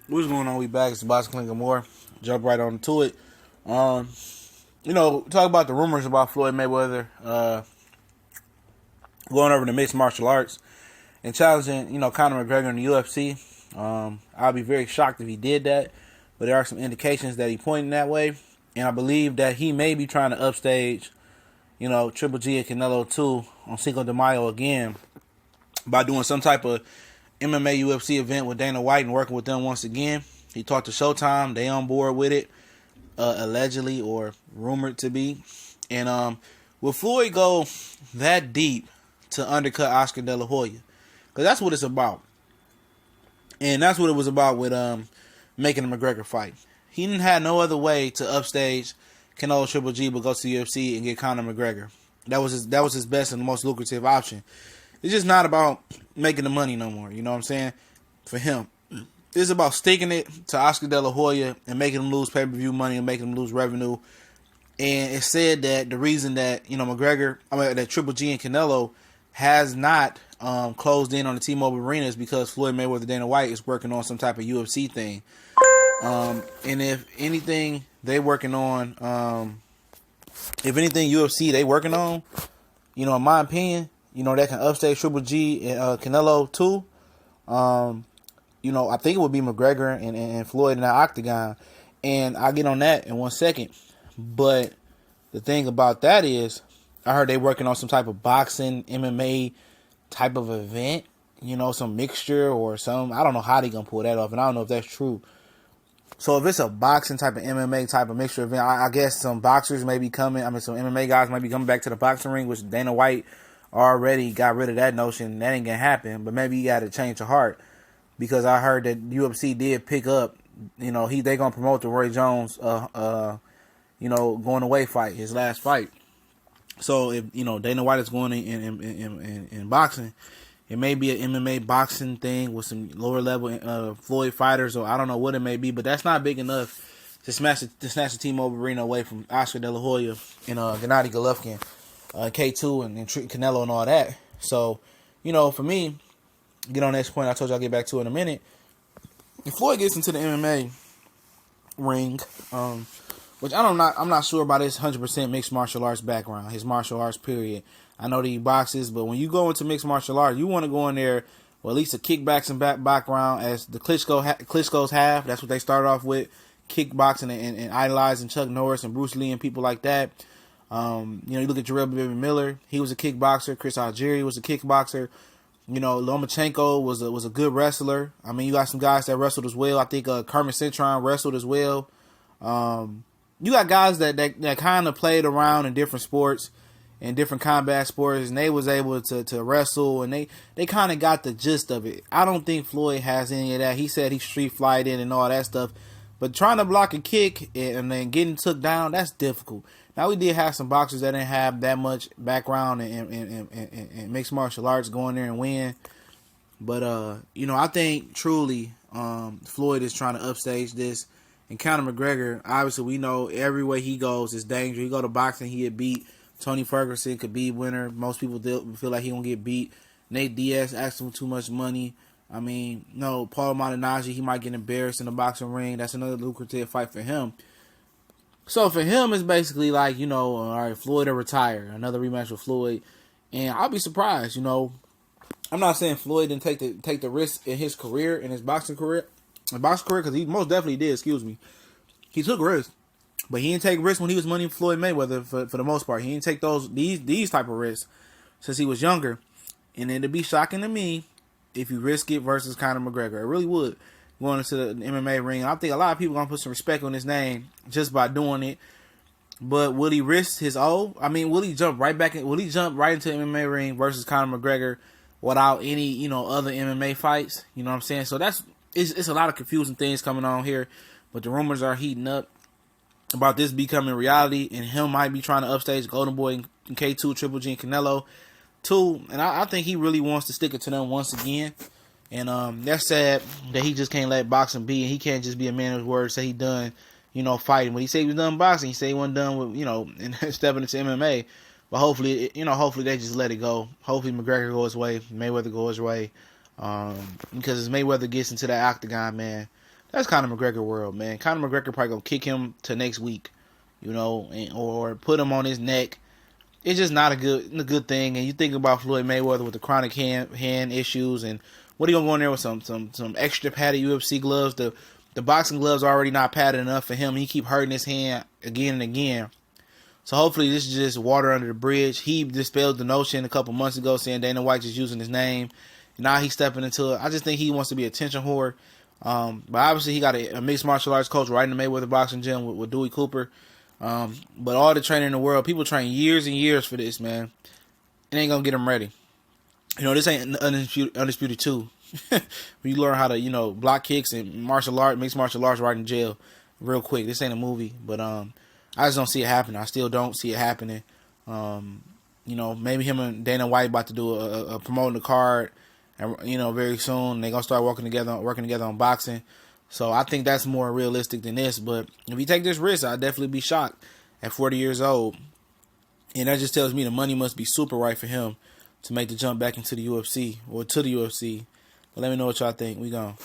What's going on? We back. It's Box Klinger Moore. Jump right on to it. Talk about the rumors about Floyd Mayweather going over to mixed martial arts and challenging, Conor McGregor in the UFC. I'll be very shocked if he did that, but there are some indications that he pointed that way, and I believe that he may be trying to upstage, Triple G and Canelo 2 on Cinco de Mayo again by doing some type of MMA UFC event with Dana White and working with them once again. He talked to Showtime. They on board with it, allegedly or rumored to be. And will Floyd go that deep to undercut Oscar De La Hoya? Because that's what it's about. And that's what it was about with making the McGregor fight. He didn't have no other way to upstage Canelo Triple G but go to the UFC and get Conor McGregor. That was his best and most lucrative option. It's just not about making the money no more. You know what I'm saying? For him, it's about sticking it to Oscar De La Hoya and making him lose pay-per-view money and making him lose revenue. And it said that the reason that that Triple G and Canelo has not closed in on the T-Mobile Arena is because Floyd Mayweather Dana White is working on some type of UFC thing. And if anything they working on, UFC they working on, in my opinion, that can upstage Triple G and Canelo too. I think it would be McGregor and Floyd in that octagon. And I'll get on that in 1 second. But the thing about that is, I heard they working on some type of boxing, MMA type of event. Some mixture or some. I don't know how they going to pull that off. And I don't know if that's true. So if it's a boxing type of MMA type of mixture event, I guess some boxers may be coming. Some MMA guys might be coming back to the boxing ring, which Dana White already got rid of that notion. That ain't gonna happen. But maybe he got to change of heart, because I heard that UFC did pick up. They gonna promote the Roy Jones, going away fight, his last fight. So if Dana White is going in boxing, it may be an MMA boxing thing with some lower level Floyd fighters, or I don't know what it may be. But that's not big enough to snatch the T-Mobile Arena away from Oscar De La Hoya and Gennady Golovkin. K2 and Canelo and all that. So, for me, get on the next point I told you I'll get back to in a minute. If Floyd gets into the MMA ring, which I'm not sure about his 100% mixed martial arts background, his martial arts period. I know that he boxes, but when you go into mixed martial arts, you want to go in there with at least a kickboxing background, as the Klitschko's have. That's what they started off with, kickboxing and idolizing Chuck Norris and Bruce Lee and people like that. You look at Jarrell Baby Miller. He was a kickboxer. Chris Algieri was a kickboxer. Lomachenko was a good wrestler. You got some guys that wrestled as well. I think Carmen Cintron wrestled as well. You got guys that kind of played around in different sports and different combat sports, and they was able to wrestle, and they kind of got the gist of it. I don't think Floyd has any of that. He said he street flight in and all that stuff, but trying to block a kick and then getting took down, that's difficult. Now, we did have some boxers that didn't have that much background in mixed martial arts going there and win. But, I think truly Floyd is trying to upstage this. And Conor McGregor, obviously, we know every way he goes is dangerous. He go to boxing, he get beat. Tony Ferguson could be winner. Most people feel like he going to get beat. Nate Diaz asked him too much money. Paul Malignaggi, he might get embarrassed in the boxing ring. That's another lucrative fight for him. So for him, it's basically like, all right, Floyd will retire. Another rematch with Floyd. And I'll be surprised, I'm not saying Floyd didn't take the risk in his career, in his boxing career. Because he most definitely did, He took risks. But he didn't take risks when he was money Floyd Mayweather for the most part. He didn't take these type of risks since he was younger. And it'd be shocking to me if you risk it versus Conor McGregor. It really would. Going into the MMA ring. I think a lot of people going to put some respect on his name just by doing it. But will he risk his O? Will he jump right back in? Will he jump right into the MMA ring versus Conor McGregor without any, other MMA fights? You know what I'm saying? So it's a lot of confusing things coming on here. But the rumors are heating up about this becoming reality, and him might be trying to upstage Golden Boy and K2, Triple G, and Canelo too. And I think he really wants to stick it to them once again. And that's sad that he just can't let boxing be, and he can't just be a man of his word, say he done, fighting. When he said he was done boxing, he said he wasn't done with, and stepping into MMA. But hopefully they just let it go. Hopefully McGregor goes his way, Mayweather goes his way. Because as Mayweather gets into that octagon, man, That's Conor McGregor world, man. Conor McGregor probably gonna kick him to next week, or put him on his neck. It's just not a good thing. And you think about Floyd Mayweather with the chronic hand issues, and what are you gonna go in there with some extra padded UFC gloves? The boxing gloves are already not padded enough for him. He keep hurting his hand again and again. So hopefully this is just water under the bridge. He dispelled the notion a couple months ago saying Dana White just using his name. Now he's stepping into it. I just think he wants to be a attention whore. But obviously he got a mixed martial arts coach right in the Mayweather boxing gym with Dewey Cooper. But all the training in the world, people train years and years for this, man. It ain't gonna get them ready. This ain't Undisputed 2. When you learn how to, block kicks and mixed martial arts right in jail real quick. This ain't a movie, but I just don't see it happening. I still don't see it happening. Maybe him and Dana White about to do a promoting the card, and very soon they're gonna start working together on boxing. So I think that's more realistic than this. But if he take this risk, I'd definitely be shocked at 40 years old. And that just tells me the money must be super right for him to make the jump back into the UFC or to the UFC. But let me know what y'all think. We gone.